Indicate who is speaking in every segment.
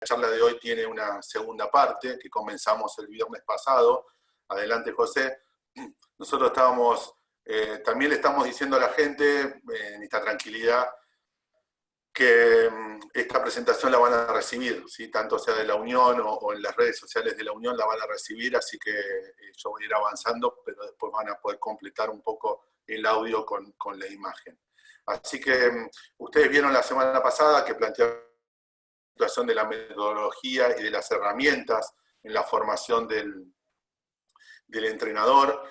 Speaker 1: charla de hoy tiene una segunda parte que comenzamos el viernes pasado. Adelante, José. Nosotros estábamos, también le estamos diciendo a la gente, en esta tranquilidad, que esta presentación la van a recibir, ¿sí? Tanto sea de la Unión o en las redes sociales de la Unión la van a recibir, así que yo voy a ir avanzando, pero después van a poder completar un poco el audio con la imagen. Así que ustedes vieron la semana pasada que planteaba la situación de la metodología y de las herramientas en la formación del entrenador.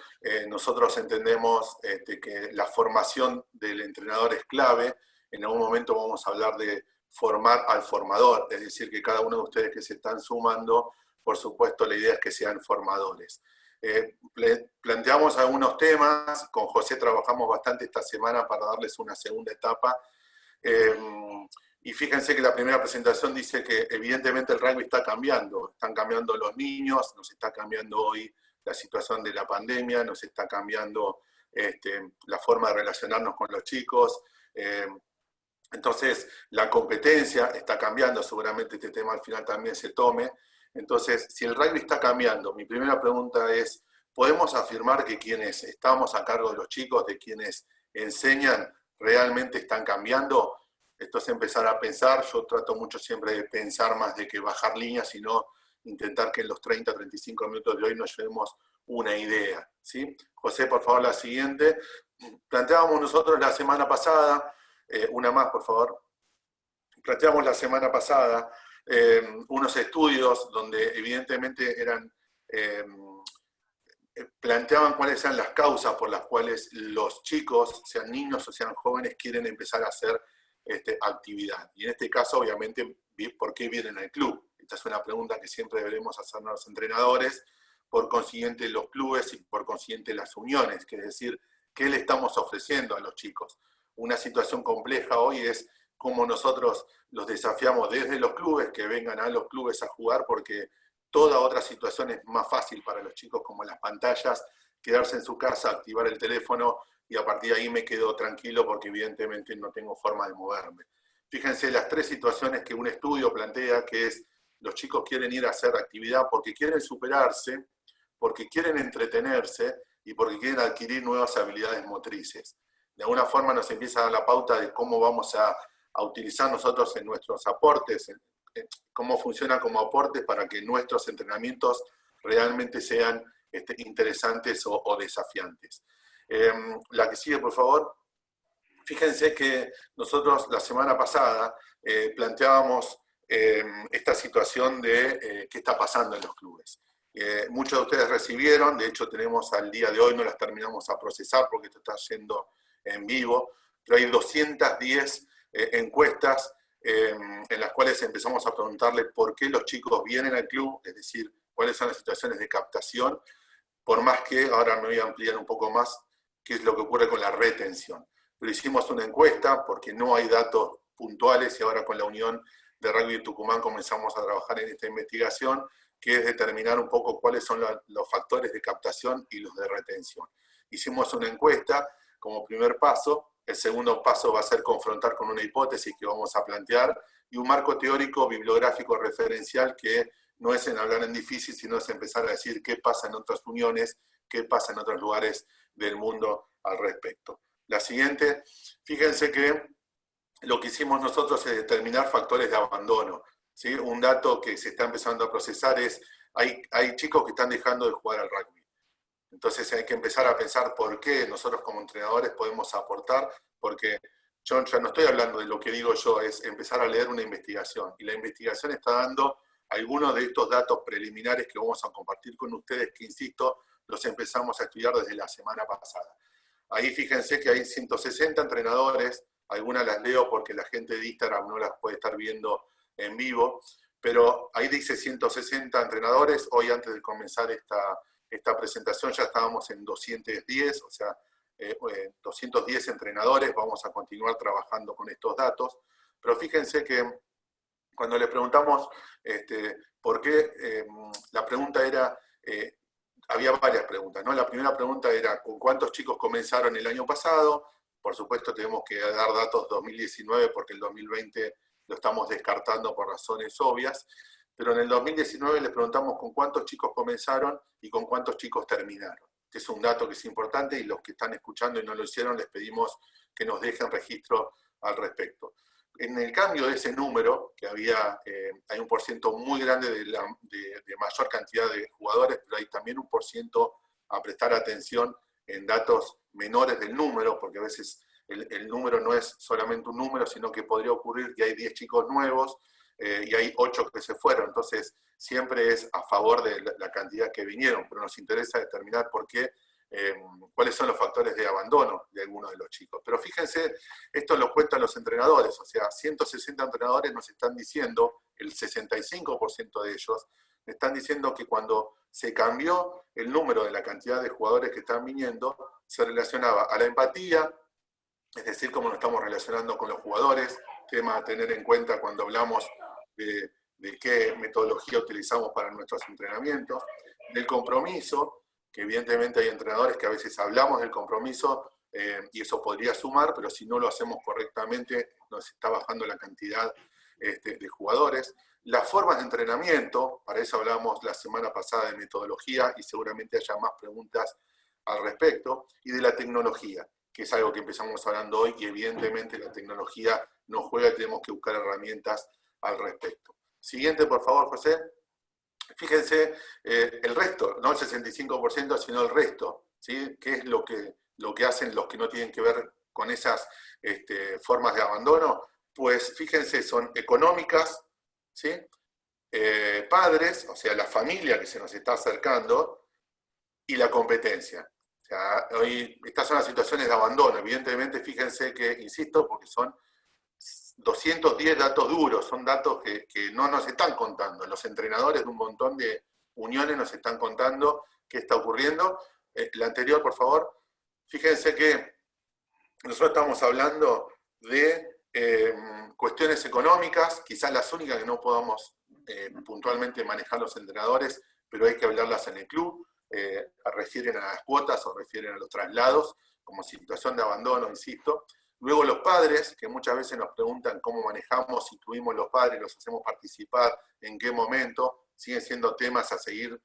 Speaker 1: Nosotros entendemos que la formación del entrenador es clave. En algún momento vamos a hablar de formar al formador, es decir, que cada uno de ustedes que se están sumando, por supuesto, la idea es que sean formadores. Planteamos algunos temas, con José trabajamos bastante esta semana para darles una segunda etapa, y fíjense que la primera presentación dice que evidentemente el rugby está cambiando, están cambiando los niños, nos está cambiando hoy la situación de la pandemia, nos está cambiando la forma de relacionarnos con los chicos, entonces la competencia está cambiando, seguramente este tema al final también se tome. Entonces, si el rugby está cambiando, mi primera pregunta es, ¿podemos afirmar que quienes estamos a cargo de los chicos, de quienes enseñan, realmente están cambiando? Esto es empezar a pensar. Yo trato mucho siempre de pensar más de que bajar líneas, sino intentar que en los 30, 35 minutos de hoy nos llevemos una idea, ¿sí? José, por favor, la siguiente. Planteábamos nosotros la semana pasada, una más, por favor. Planteamos la semana pasada unos estudios donde evidentemente eran, planteaban cuáles eran las causas por las cuales los chicos, sean niños o sean jóvenes, quieren empezar a hacer actividad. Y en este caso, obviamente, ¿por qué vienen al club? Esta es una pregunta que siempre deberemos hacernos los entrenadores, por consiguiente los clubes y por consiguiente las uniones, que es decir, ¿qué le estamos ofreciendo a los chicos? Una situación compleja hoy es cómo nosotros los desafiamos desde los clubes, que vengan a los clubes a jugar, porque toda otra situación es más fácil para los chicos, como las pantallas, quedarse en su casa, activar el teléfono, y a partir de ahí me quedo tranquilo porque evidentemente no tengo forma de moverme. Fíjense las tres situaciones que un estudio plantea, que es los chicos quieren ir a hacer actividad porque quieren superarse, porque quieren entretenerse y porque quieren adquirir nuevas habilidades motrices. De alguna forma nos empieza a dar la pauta de cómo vamos a utilizar nosotros en nuestros aportes, cómo funciona como aportes para que nuestros entrenamientos realmente sean interesantes o desafiantes. La que sigue, por favor. Fíjense que nosotros la semana pasada planteábamos esta situación de qué está pasando en los clubes. Muchos de ustedes recibieron, de hecho tenemos al día de hoy, no las terminamos a procesar porque esto está yendo en vivo, pero hay 210 encuestas en las cuales empezamos a preguntarle por qué los chicos vienen al club, es decir, cuáles son las situaciones de captación, por más que, ahora me voy a ampliar un poco más, qué es lo que ocurre con la retención. Pero hicimos una encuesta porque no hay datos puntuales y ahora con la Unión de Rugby de Tucumán comenzamos a trabajar en esta investigación, que es determinar un poco cuáles son los factores de captación y los de retención. Hicimos una encuesta como primer paso. El segundo paso va a ser confrontar con una hipótesis que vamos a plantear y un marco teórico, bibliográfico, referencial, que no es en hablar en difícil, sino es empezar a decir qué pasa en otras uniones, qué pasa en otros lugares del mundo al respecto. La siguiente, fíjense que lo que hicimos nosotros es determinar factores de abandono, ¿sí? Un dato que se está empezando a procesar es, hay chicos que están dejando de jugar al rugby. Entonces hay que empezar a pensar por qué nosotros como entrenadores podemos aportar, porque yo ya no estoy hablando de lo que digo yo, es empezar a leer una investigación. Y la investigación está dando algunos de estos datos preliminares que vamos a compartir con ustedes, que insisto, los empezamos a estudiar desde la semana pasada. Ahí fíjense que hay 160 entrenadores, algunas las leo porque la gente de Instagram no las puede estar viendo en vivo, pero ahí dice 160 entrenadores. Hoy, antes de comenzar esta presentación, ya estábamos en 210, o sea, 210 entrenadores. Vamos a continuar trabajando con estos datos, pero fíjense que cuando le preguntamos por qué, la pregunta era, había varias preguntas, ¿no? La primera pregunta era, ¿con cuántos chicos comenzaron el año pasado? Por supuesto tenemos que dar datos 2019 porque el 2020 lo estamos descartando por razones obvias, pero en el 2019 les preguntamos con cuántos chicos comenzaron y con cuántos chicos terminaron. Este es un dato que es importante y los que están escuchando y no lo hicieron les pedimos que nos dejen registro al respecto. En el cambio de ese número, que hay un porciento muy grande de mayor cantidad de jugadores, pero hay también un porciento a prestar atención en datos menores del número, porque a veces el número no es solamente un número, sino que podría ocurrir que hay 10 chicos nuevos y hay 8 que se fueron. Entonces, siempre es a favor de la cantidad que vinieron, pero nos interesa determinar por qué, cuáles son los factores de abandono de algunos de los chicos. Pero fíjense, esto lo cuentan los entrenadores, o sea, 160 entrenadores nos están diciendo, el 65% de ellos, están diciendo que cuando se cambió el número de la cantidad de jugadores que están viniendo, se relacionaba a la empatía, es decir, cómo nos estamos relacionando con los jugadores, tema a tener en cuenta cuando hablamos de qué metodología utilizamos para nuestros entrenamientos, del compromiso, que evidentemente hay entrenadores que a veces hablamos del compromiso y eso podría sumar, pero si no lo hacemos correctamente nos está bajando la cantidad de jugadores. Las formas de entrenamiento, para eso hablamos la semana pasada de metodología y seguramente haya más preguntas al respecto, y de la tecnología, que es algo que empezamos hablando hoy y evidentemente la tecnología nos juega y tenemos que buscar herramientas al respecto. Siguiente, por favor, José. Fíjense el resto, no el 65%, sino el resto, ¿sí? ¿Qué es lo que hacen los que no tienen que ver con esas formas de abandono? Pues fíjense, son económicas, ¿sí? Padres, o sea, la familia que se nos está acercando, y la competencia. O sea, hoy estas son las situaciones de abandono. Evidentemente, fíjense que, insisto, porque son 210 datos duros, son datos que no nos están contando. Los entrenadores de un montón de uniones nos están contando qué está ocurriendo. La anterior, por favor. Fíjense que nosotros estamos hablando de cuestiones económicas, quizás las únicas que no podamos puntualmente manejar los entrenadores, pero hay que hablarlas en el club. Refieren a las cuotas o refieren a los traslados, como situación de abandono, insisto. Luego los padres, que muchas veces nos preguntan cómo manejamos, incluimos los padres, los hacemos participar, en qué momento, siguen siendo temas a seguir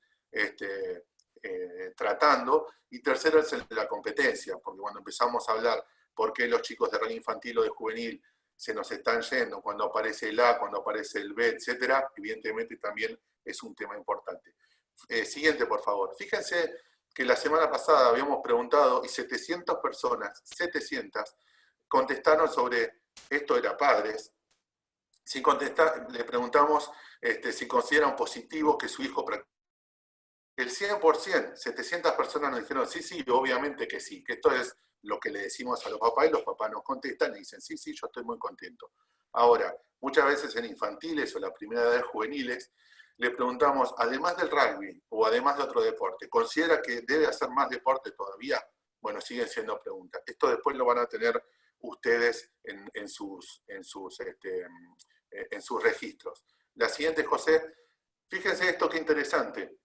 Speaker 1: tratando. Y tercero es el de la competencia, porque cuando empezamos a hablar por qué los chicos de rango infantil o de juvenil se nos están yendo, cuando aparece el A, cuando aparece el B, etcétera, evidentemente también es un tema importante. Siguiente, por favor. Fíjense que la semana pasada habíamos preguntado y 700 personas, 700, contestaron sobre esto era padres. Sin contestar, le preguntamos si consideran positivo que su hijo practique. El 100%, 700 personas nos dijeron sí, sí, obviamente que sí, que esto es lo que le decimos a los papás y los papás nos contestan y dicen sí, sí, yo estoy muy contento. Ahora, muchas veces en infantiles o la primera edad de juveniles, le preguntamos, además del rugby o además de otro deporte, ¿considera que debe hacer más deporte todavía? Bueno, siguen siendo preguntas. Esto después lo van a tener ustedes en sus registros. La siguiente, José, fíjense esto qué interesante,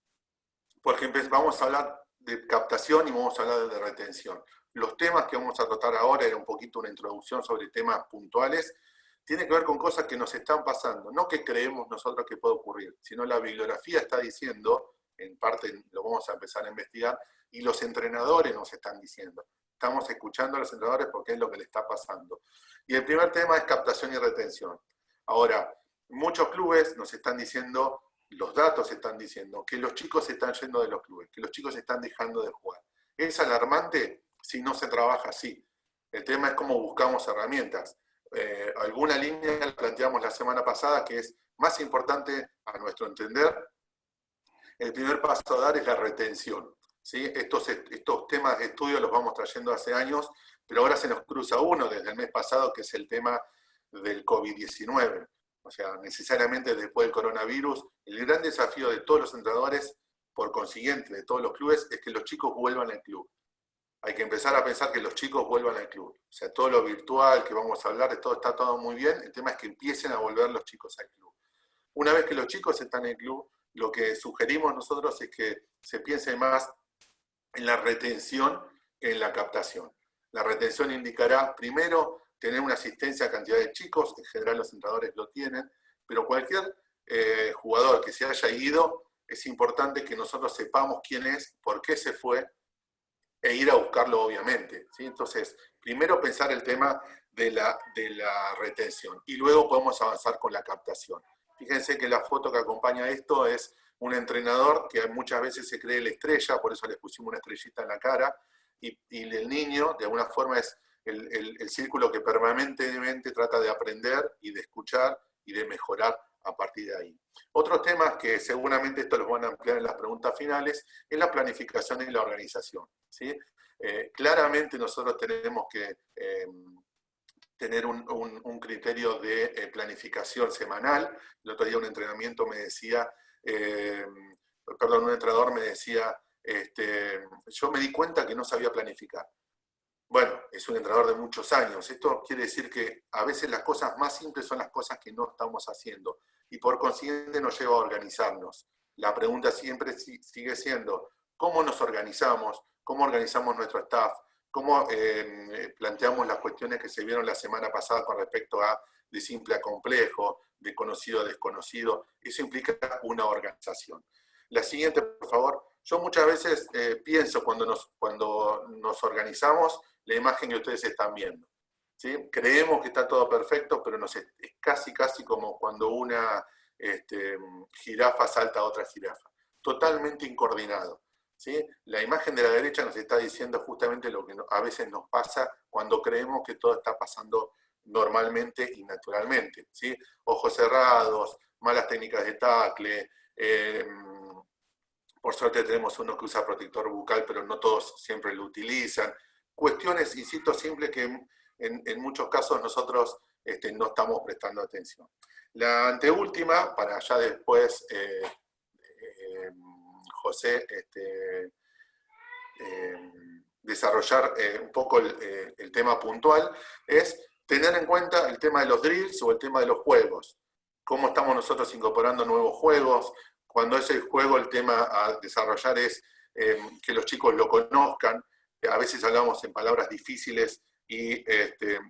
Speaker 1: porque vamos a hablar de captación y vamos a hablar de retención. Los temas que vamos a tratar ahora era un poquito una introducción sobre temas puntuales, tiene que ver con cosas que nos están pasando, no que creemos nosotros que puede ocurrir, sino la bibliografía está diciendo, en parte lo vamos a empezar a investigar, y los entrenadores nos están diciendo. Estamos escuchando a los entrenadores porque es lo que le está pasando. Y el primer tema es captación y retención. Ahora, muchos clubes nos están diciendo, los datos están diciendo, que los chicos se están yendo de los clubes, que los chicos están dejando de jugar. ¿Es alarmante si no se trabaja así? El tema es cómo buscamos herramientas. Alguna línea la planteamos la semana pasada que es más importante a nuestro entender. El primer paso a dar es la retención, ¿sí? Estos temas de estudio los vamos trayendo hace años, pero ahora se nos cruza uno desde el mes pasado que es el tema del COVID-19. O sea, necesariamente después del coronavirus, el gran desafío de todos los entrenadores, por consiguiente de todos los clubes, es que los chicos vuelvan al club. Hay que empezar a pensar que los chicos vuelvan al club. O sea, todo lo virtual que vamos a hablar, está todo muy bien. El tema es que empiecen a volver los chicos al club. Una vez que los chicos están en el club, lo que sugerimos nosotros es que se piense más en la retención que en la captación. La retención indicará, primero, tener una asistencia a cantidad de chicos, en general los entrenadores lo tienen, pero cualquier jugador que se haya ido, es importante que nosotros sepamos quién es, por qué se fue, e ir a buscarlo obviamente, ¿sí? Entonces, primero pensar el tema de la retención, y luego podemos avanzar con la captación. Fíjense que la foto que acompaña esto es un entrenador que muchas veces se cree la estrella, por eso les pusimos una estrellita en la cara, y el niño, de alguna forma, es el círculo que permanentemente trata de aprender y de escuchar y de mejorar a partir de ahí. Otros temas que seguramente esto los van a ampliar en las preguntas finales es la planificación y la organización, ¿sí? Claramente nosotros tenemos que tener un criterio de planificación semanal. El otro día un entrenamiento me decía, un entrenador me decía, yo me di cuenta que no sabía planificar. Bueno, es un entrenador de muchos años. Esto quiere decir que a veces las cosas más simples son las cosas que no estamos haciendo y por consiguiente nos lleva a organizarnos. La pregunta siempre sigue siendo, ¿cómo nos organizamos? ¿Cómo organizamos nuestro staff? ¿Cómo planteamos las cuestiones que se vieron la semana pasada con respecto a de simple a complejo, de conocido a desconocido? Eso implica una organización. La siguiente, por favor. Yo muchas veces pienso cuando nos organizamos, la imagen que ustedes están viendo, ¿sí? Creemos que está todo perfecto, pero es casi como cuando una jirafa salta a otra jirafa. Totalmente incoordinado, ¿sí? La imagen de la derecha nos está diciendo justamente lo que a veces nos pasa cuando creemos que todo está pasando normalmente y naturalmente, ¿sí? Ojos cerrados, malas técnicas de tackle, por suerte tenemos uno que usa protector bucal, pero no todos siempre lo utilizan. Cuestiones, insisto, simples que en muchos casos nosotros no estamos prestando atención. La anteúltima, para ya después, José, desarrollar un poco el tema puntual, es tener en cuenta el tema de los drills o el tema de los juegos. Cómo estamos nosotros incorporando nuevos juegos. Cuando ese juego, el tema a desarrollar es que los chicos lo conozcan. A veces hablamos en palabras difíciles y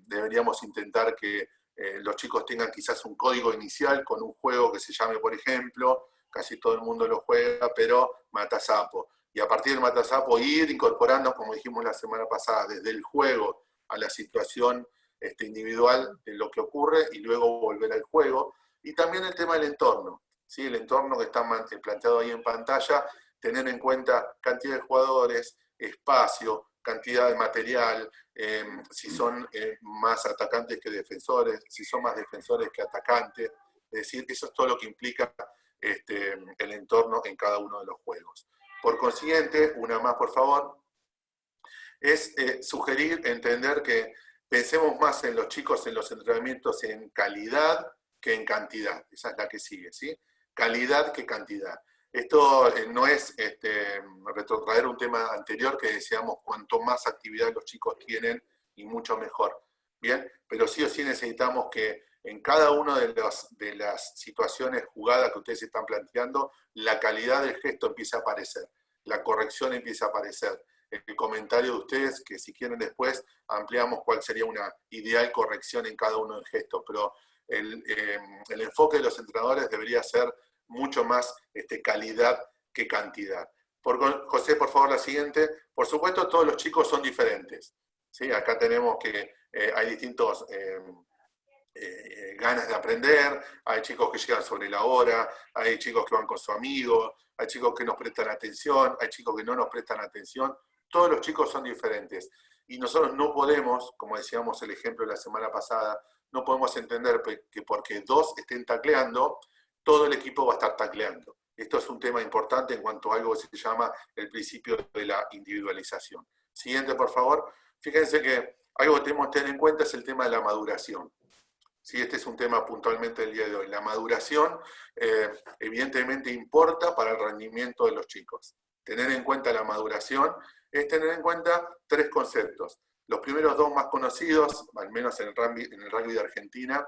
Speaker 1: deberíamos intentar que los chicos tengan quizás un código inicial con un juego que se llame, por ejemplo, casi todo el mundo lo juega, pero Matasapo. Y a partir del Matasapo ir incorporando, como dijimos la semana pasada, desde el juego a la situación individual de lo que ocurre y luego volver al juego. Y también el tema del entorno. ¿Sí? El entorno que está planteado ahí en pantalla, tener en cuenta cantidad de jugadores, espacio, cantidad de material, si son más atacantes que defensores, si son más defensores que atacantes. Es decir, eso es todo lo que implica el entorno en cada uno de los juegos. Por consiguiente, una más por favor, es sugerir, entender que pensemos más en los chicos, en los entrenamientos en calidad que en cantidad. Esa es la que sigue, ¿sí? Calidad que cantidad. Esto no es retrotraer un tema anterior que decíamos cuanto más actividad los chicos tienen y mucho mejor. Bien, pero sí o sí necesitamos que en cada una de las situaciones jugadas que ustedes están planteando, la calidad del gesto empieza a aparecer, la corrección empieza a aparecer. El comentario de ustedes, que si quieren después ampliamos cuál sería una ideal corrección en cada uno de los gestos, pero el enfoque de los entrenadores debería ser mucho más calidad que cantidad. José, por favor, la siguiente. Por supuesto, todos los chicos son diferentes, ¿sí? Acá tenemos que hay distintos ganas de aprender, hay chicos que llegan sobre la hora, hay chicos que van con su amigo, hay chicos que nos prestan atención, hay chicos que no nos prestan atención. Todos los chicos son diferentes. Y nosotros no podemos, como decíamos el ejemplo de la semana pasada, no podemos entender que porque dos estén tacleando, todo el equipo va a estar tacleando. Esto es un tema importante en cuanto a algo que se llama el principio de la individualización. Siguiente, por favor. Fíjense que algo que tenemos que tener en cuenta es el tema de la maduración. Sí, este es un tema puntualmente del día de hoy. La maduración evidentemente importa para el rendimiento de los chicos. Tener en cuenta la maduración es tener en cuenta tres conceptos. Los primeros dos más conocidos, al menos en el rugby de Argentina,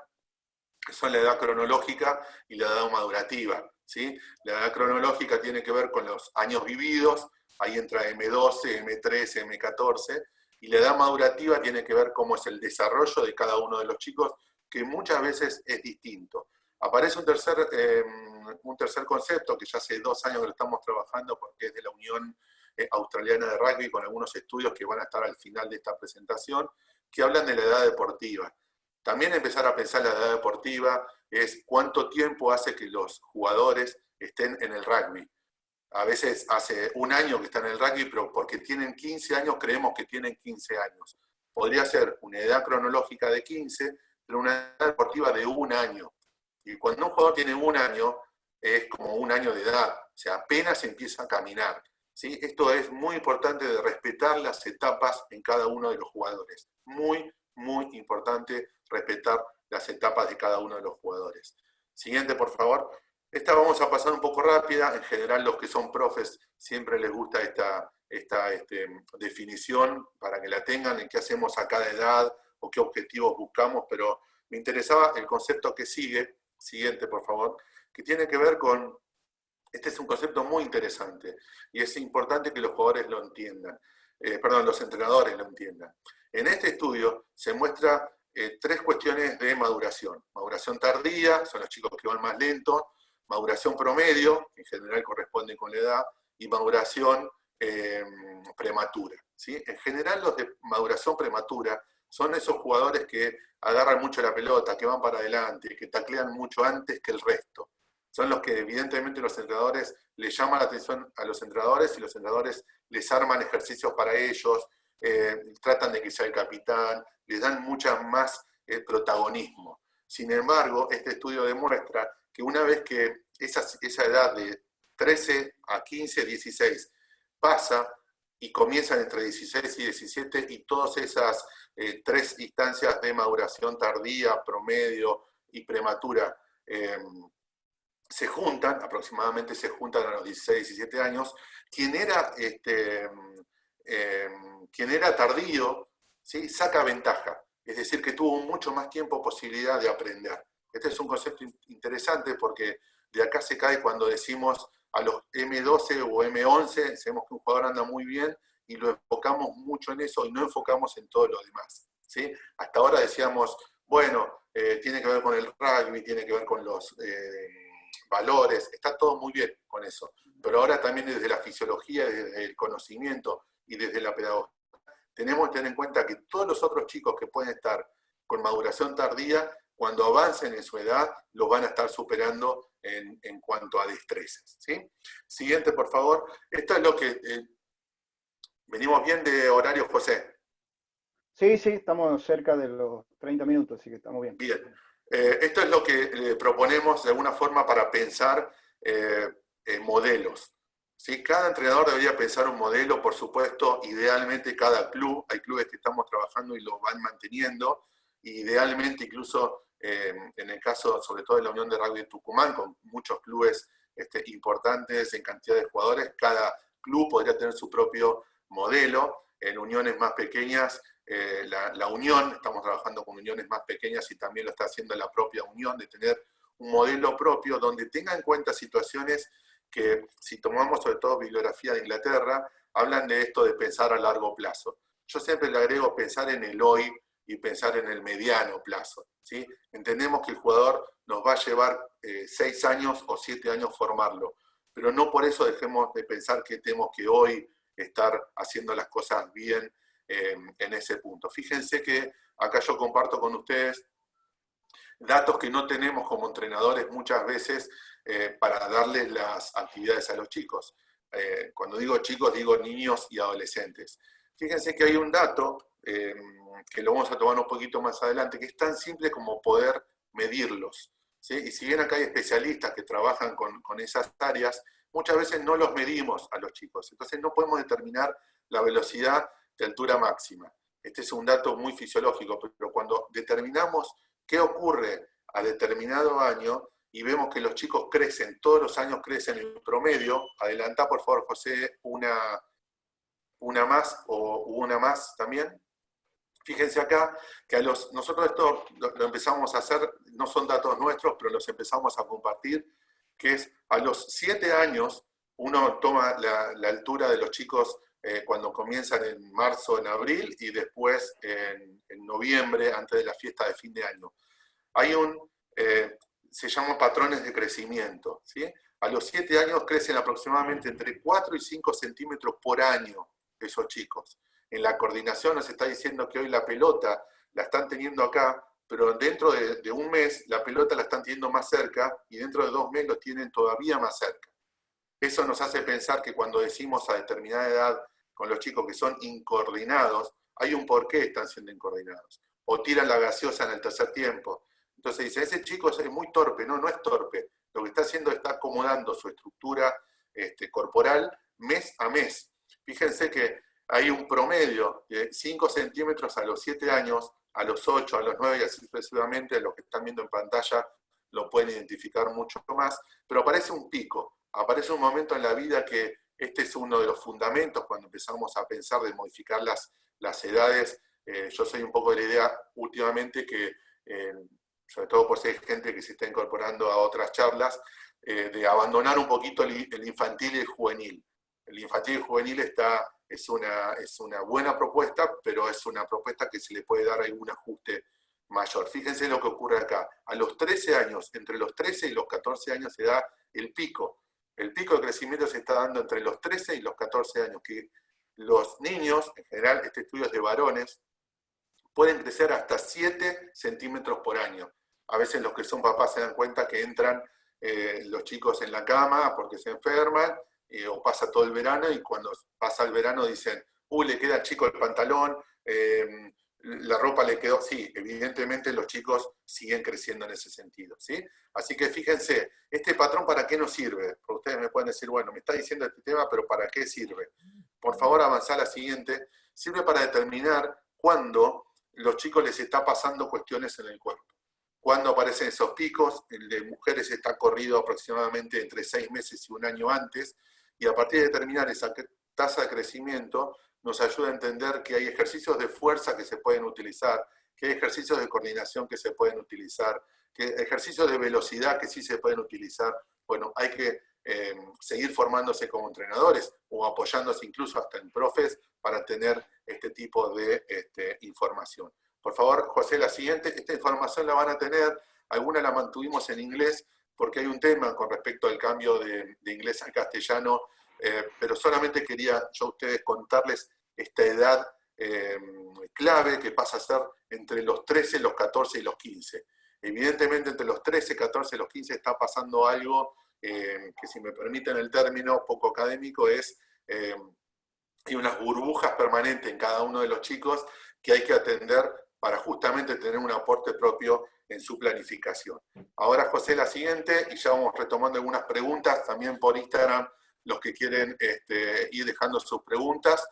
Speaker 1: son la edad cronológica y la edad madurativa, ¿sí? La edad cronológica tiene que ver con los años vividos, ahí entra M12, M13, M14, Y la edad madurativa tiene que ver cómo es el desarrollo de cada uno de los chicos, que muchas veces es distinto. Aparece un tercer concepto, que ya hace 2 años que lo estamos trabajando, porque es de la Unión Australiana de Rugby, con algunos estudios que van a estar al final de esta presentación, que hablan de la edad deportiva. También empezar a pensar la edad deportiva es cuánto tiempo hace que los jugadores estén en el rugby. A veces hace 1 año que están en el rugby, pero porque tienen 15 años creemos que tienen 15 años. Podría ser una edad cronológica de 15, pero una edad deportiva de 1 año. Y cuando un jugador tiene 1 año, es como 1 año de edad, o sea, apenas empieza a caminar. ¿Sí? Esto es muy importante, de respetar las etapas en cada uno de los jugadores. Muy, muy importante respetar las etapas de cada uno de los jugadores. Siguiente, por favor. Esta vamos a pasar un poco rápida. En general, los que son profes siempre les gusta esta definición para que la tengan, en qué hacemos a cada edad o qué objetivos buscamos, pero me interesaba el concepto que sigue. Siguiente, por favor, que tiene que ver con... Este es un concepto muy interesante y es importante que los jugadores lo entiendan, los entrenadores lo entiendan. En este estudio se muestra 3 cuestiones de maduración. Maduración tardía, son los chicos que van más lentos; maduración promedio, que en general corresponde con la edad; y maduración prematura. ¿Sí? En general, los de maduración prematura son esos jugadores que agarran mucho la pelota, que van para adelante, que taclean mucho antes que el resto. Son los que evidentemente los entrenadores les llaman la atención a los entrenadores, y los entrenadores les arman ejercicios para ellos, tratan de que sea el capitán, les dan mucha más protagonismo. Sin embargo, este estudio demuestra que una vez que esa edad de 13 a 15, 16 pasa y comienzan entre 16 y 17, y todas esas 3 instancias de maduración tardía, promedio y prematura se juntan, aproximadamente se juntan a los 16, 17 años, quien era tardío, ¿sí? Saca ventaja, es decir, que tuvo mucho más tiempo posibilidad de aprender. Este es un concepto interesante, porque de acá se cae cuando decimos a los M12 o M11, sabemos que un jugador anda muy bien y lo enfocamos mucho en eso y no enfocamos en todo lo demás. ¿Sí? Hasta ahora decíamos, bueno, tiene que ver con el rugby, tiene que ver con los valores, está todo muy bien con eso, pero ahora también desde la fisiología, desde el conocimiento y desde la pedagogía, tenemos que tener en cuenta que todos los otros chicos que pueden estar con maduración tardía, cuando avancen en su edad, los van a estar superando en cuanto a destrezas. ¿Sí? Siguiente, por favor. Esto es lo que... ¿Venimos bien de horario, José?
Speaker 2: Sí, estamos cerca de los 30 minutos, así que estamos bien.
Speaker 1: Bien. Esto es lo que proponemos de alguna forma para pensar modelos. ¿Sí? Cada entrenador debería pensar un modelo, por supuesto, idealmente cada club. Hay clubes que estamos trabajando y lo van manteniendo. Idealmente, incluso en el caso, sobre todo de la Unión de Rugby de Tucumán, con muchos clubes importantes en cantidad de jugadores, cada club podría tener su propio modelo. En uniones más pequeñas, la unión, estamos trabajando con uniones más pequeñas y también lo está haciendo la propia unión, de tener un modelo propio donde tenga en cuenta situaciones que, si tomamos sobre todo bibliografía de Inglaterra, hablan de esto de pensar a largo plazo. Yo siempre le agrego pensar en el hoy y pensar en el mediano plazo. ¿Sí? Entendemos que el jugador nos va a llevar 6 años o 7 años formarlo, pero no por eso dejemos de pensar que tenemos que hoy estar haciendo las cosas bien en ese punto. Fíjense que acá yo comparto con ustedes datos que no tenemos como entrenadores muchas veces para darles las actividades a los chicos. Cuando digo chicos, digo niños y adolescentes. Fíjense que hay un dato que lo vamos a tomar un poquito más adelante, que es tan simple como poder medirlos. ¿Sí? Y si bien acá hay especialistas que trabajan con esas áreas, muchas veces no los medimos a los chicos. Entonces no podemos determinar la velocidad de altura máxima. Este es un dato muy fisiológico, pero cuando determinamos qué ocurre a determinado año y vemos que los chicos crecen, todos los años crecen en promedio, adelantá por favor, José, una más o una más también. Fíjense acá que nosotros esto lo empezamos a hacer, no son datos nuestros, pero los empezamos a compartir, que es a los 7 años uno toma la altura de los chicos cuando comienzan en marzo, en abril, y después en noviembre, antes de la fiesta de fin de año. Hay se llaman patrones de crecimiento, ¿sí? A los 7 años crecen aproximadamente entre 4 y 5 centímetros por año esos chicos. En la coordinación nos está diciendo que hoy la pelota la están teniendo acá, pero dentro de un mes la pelota la están teniendo más cerca y dentro de 2 meses lo tienen todavía más cerca. Eso nos hace pensar que cuando decimos a determinada edad con los chicos que son incoordinados, hay un por qué están siendo incoordinados. O tiran la gaseosa en el tercer tiempo. Entonces dice, ese chico es muy torpe. No, no es torpe. Lo que está haciendo es está acomodando su estructura corporal mes a mes. Fíjense que hay un promedio de 5 centímetros a los 7 años, a los 8, a los 9 y así sucesivamente. Los que están viendo en pantalla lo pueden identificar mucho más, pero aparece un pico. Aparece un momento en la vida que este es uno de los fundamentos cuando empezamos a pensar de modificar las edades. Yo soy un poco de la idea últimamente que, sobre todo por si hay gente que se está incorporando a otras charlas, de abandonar un poquito el infantil y el juvenil. El infantil y el juvenil es una buena propuesta, pero es una propuesta que se le puede dar algún ajuste mayor. Fíjense lo que ocurre acá. A los 13 años, entre los 13 y los 14 años se da el pico. El pico de crecimiento se está dando entre los 13 y los 14 años, que los niños, en general, este estudio es de varones, pueden crecer hasta 7 centímetros por año. A veces los que son papás se dan cuenta que entran los chicos en la cama porque se enferman, o pasa todo el verano, y cuando pasa el verano dicen, le queda chico el pantalón, la ropa le quedó. Sí, evidentemente los chicos siguen creciendo en ese sentido, ¿sí? Así que fíjense, este patrón ¿para qué nos sirve? Porque ustedes me pueden decir, bueno, me está diciendo este tema, pero ¿para qué sirve? Por favor, avanzá a la siguiente. Sirve para determinar cuándo los chicos les está pasando cuestiones en el cuerpo. Cuando aparecen esos picos, el de mujeres está corrido aproximadamente entre 6 meses y 1 año antes, y a partir de determinar esa tasa de crecimiento, nos ayuda a entender que hay ejercicios de fuerza que se pueden utilizar, que hay ejercicios de coordinación que se pueden utilizar, que hay ejercicios de velocidad que sí se pueden utilizar. Bueno, hay que seguir formándose como entrenadores o apoyándose incluso hasta en profes para tener este tipo de información. Por favor, José, la siguiente. Esta información la van a tener, alguna la mantuvimos en inglés porque hay un tema con respecto al cambio de inglés al castellano, pero solamente quería yo a ustedes contarles esta edad clave que pasa a ser entre los 13, los 14 y los 15. Evidentemente entre los 13, 14 y los 15 está pasando algo que, si me permiten el término poco académico, hay unas burbujas permanentes en cada uno de los chicos que hay que atender para justamente tener un aporte propio en su planificación. Ahora, José, la siguiente, y ya vamos retomando algunas preguntas también por Instagram, los que quieren ir dejando sus preguntas.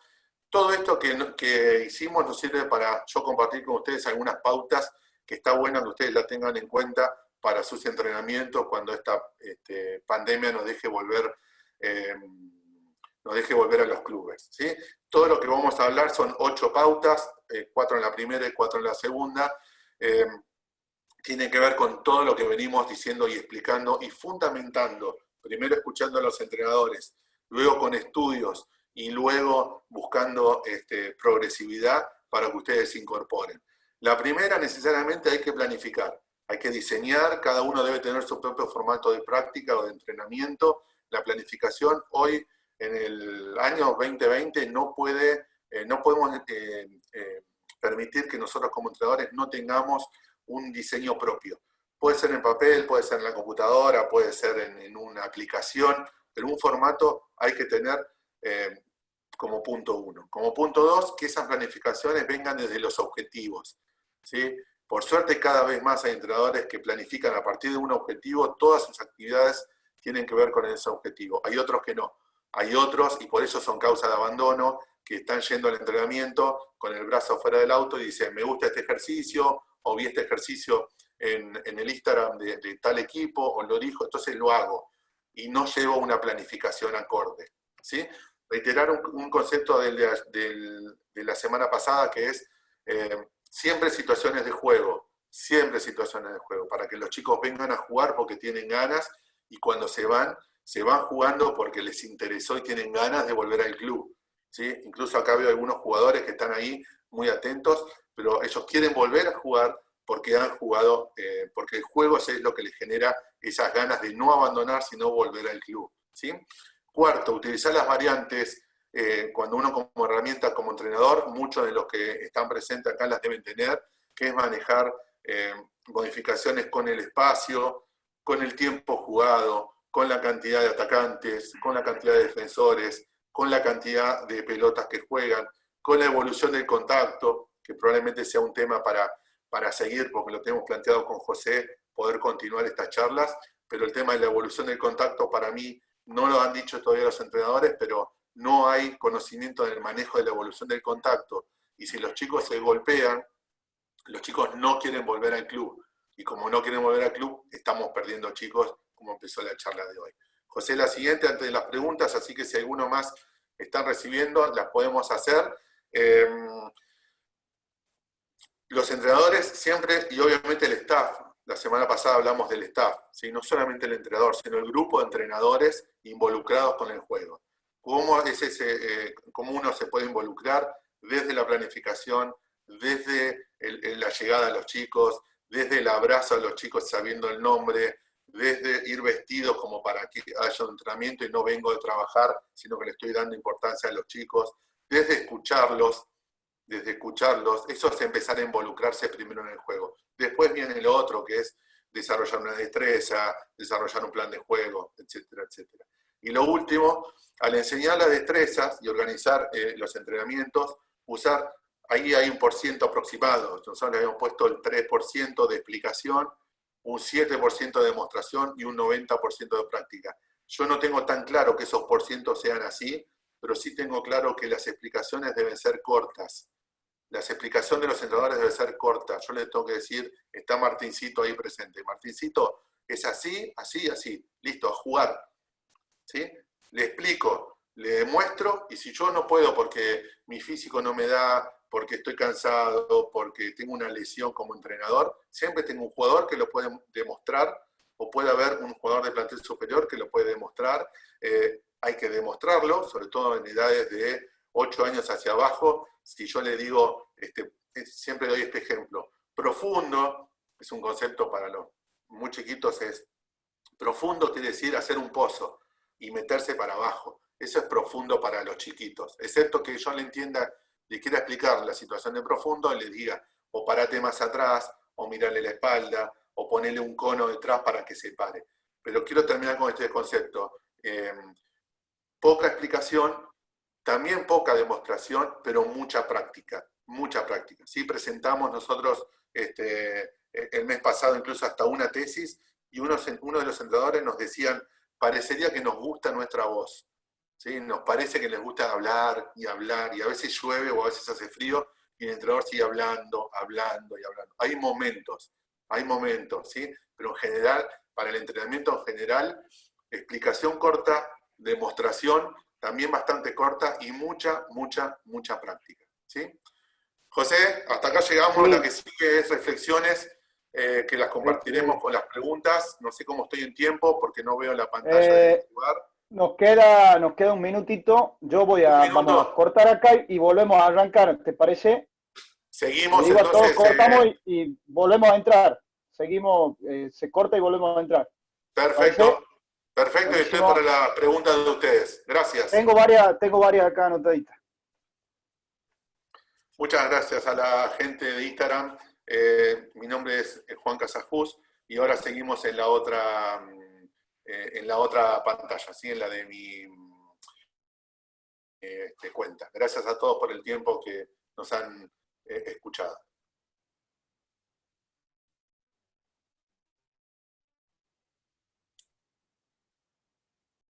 Speaker 1: Todo esto que hicimos nos sirve para yo compartir con ustedes algunas pautas que está bueno que ustedes la tengan en cuenta para sus entrenamientos cuando esta pandemia nos deje volver a los clubes, ¿sí? Todo lo que vamos a hablar son 8 pautas, 4 en la primera y 4 en la segunda. Tienen que ver con todo lo que venimos diciendo y explicando y fundamentando, primero escuchando a los entrenadores, luego con estudios y luego buscando progresividad para que ustedes se incorporen. La primera, necesariamente hay que planificar, hay que diseñar, cada uno debe tener su propio formato de práctica o de entrenamiento. La planificación hoy, en el año 2020, no podemos permitir que nosotros como entrenadores no tengamos un diseño propio. Puede ser en papel, puede ser en la computadora, puede ser en una aplicación, pero un formato hay que tener como punto 1. Como punto 2, que esas planificaciones vengan desde los objetivos, ¿sí? Por suerte, cada vez más hay entrenadores que planifican a partir de un objetivo, todas sus actividades tienen que ver con ese objetivo. Hay otros que no. Hay otros, y por eso son causa de abandono, que están yendo al entrenamiento con el brazo fuera del auto y dicen, me gusta este ejercicio, o vi este ejercicio en el Instagram de tal equipo, o lo dijo, entonces lo hago. Y no llevo una planificación acorde, ¿sí? Reiterar un concepto de la semana pasada, que es siempre situaciones de juego, para que los chicos vengan a jugar porque tienen ganas, y cuando se van jugando porque les interesó y tienen ganas de volver al club. ¿sí? Incluso acá veo algunos jugadores que están ahí muy atentos, pero ellos quieren volver a jugar porque han jugado, porque el juego es lo que les genera esas ganas de no abandonar, sino volver al club, ¿sí? Cuarto, utilizar las variantes. Cuando uno como herramienta, como entrenador, muchos de los que están presentes acá las deben tener, que es manejar modificaciones con el espacio, con el tiempo jugado, con la cantidad de atacantes, con la cantidad de defensores, con la cantidad de pelotas que juegan, con la evolución del contacto, que probablemente sea un tema para seguir, porque lo tenemos planteado con José, poder continuar estas charlas, pero el tema de la evolución del contacto para mí, no lo han dicho todavía los entrenadores, pero no hay conocimiento del manejo de la evolución del contacto. Y si los chicos se golpean, los chicos no quieren volver al club. Y como no quieren volver al club, estamos perdiendo chicos, como empezó la charla de hoy. José, la siguiente antes de las preguntas, así que si alguno más están recibiendo, las podemos hacer. Los entrenadores siempre, y obviamente el staff, la semana pasada hablamos del staff, ¿sí? No solamente el entrenador, sino el grupo de entrenadores involucrados con el juego. ¿Cómo uno se puede involucrar desde la planificación, desde la llegada a los chicos, desde el abrazo a los chicos sabiendo el nombre, desde ir vestidos como para que haya un entrenamiento y no vengo de trabajar, sino que le estoy dando importancia a los chicos, desde escucharlos, eso es empezar a involucrarse primero en el juego. Después viene lo otro, que es desarrollar una destreza, desarrollar un plan de juego, etcétera, etcétera. Y lo último, al enseñar las destrezas y organizar los entrenamientos, usar, ahí hay un % aproximado, nosotros le habíamos puesto el 3% de explicación, un 7% de demostración y un 90% de práctica. Yo no tengo tan claro que esos porcientos sean así, pero sí tengo claro que las explicaciones deben ser cortas. Las explicaciones de los entrenadores deben ser cortas. Yo le tengo que decir, está Martincito ahí presente. Martincito, es así, así, así. Listo, a jugar. ¿Sí? Le explico, le demuestro, y si yo no puedo porque mi físico no me da, porque estoy cansado, porque tengo una lesión como entrenador, siempre tengo un jugador que lo puede demostrar, o puede haber un jugador de plantel superior que lo puede demostrar. Hay que demostrarlo, sobre todo en edades de 8 años hacia abajo. Si yo le digo, siempre doy este ejemplo, profundo, es un concepto para los muy chiquitos, es profundo quiere decir hacer un pozo y meterse para abajo. Eso es profundo para los chiquitos, excepto que yo le entienda, le quiera explicar la situación de profundo y le diga, o parate más atrás, o mirarle la espalda, o ponerle un cono detrás para que se pare. Pero quiero terminar con este concepto. Poca explicación, también poca demostración, pero mucha práctica, mucha práctica. ¿Sí? Presentamos nosotros el mes pasado incluso hasta una tesis y uno de los entrenadores nos decían, parecería que nos gusta nuestra voz. ¿Sí? Nos parece que les gusta hablar, y a veces llueve o a veces hace frío y el entrenador sigue hablando, hablando y hablando. Hay momentos, ¿sí? Pero en general, para el entrenamiento en general, explicación corta, demostración también bastante corta y mucha práctica, ¿sí? José, hasta acá llegamos,
Speaker 2: Sí.
Speaker 1: La que sigue es reflexiones, que las compartiremos con las preguntas. No sé cómo estoy en tiempo porque no veo la pantalla del lugar.
Speaker 2: Nos queda un minutito. Vamos a cortar acá y volvemos a arrancar, ¿te parece?
Speaker 1: Seguimos,
Speaker 2: Le digo a todos,
Speaker 1: entonces.
Speaker 2: cortamos y volvemos a entrar. Seguimos, se corta y volvemos a entrar.
Speaker 1: Perfecto,
Speaker 2: ¿Parece?
Speaker 1: y estoy para la pregunta de ustedes. Gracias.
Speaker 2: Tengo varias acá anotaditas.
Speaker 1: Muchas gracias a la gente de Instagram. Mi nombre es Juan Casajús y ahora seguimos en la otra pantalla, ¿sí? En la de mi cuenta. Gracias a todos por el tiempo que nos han escuchado.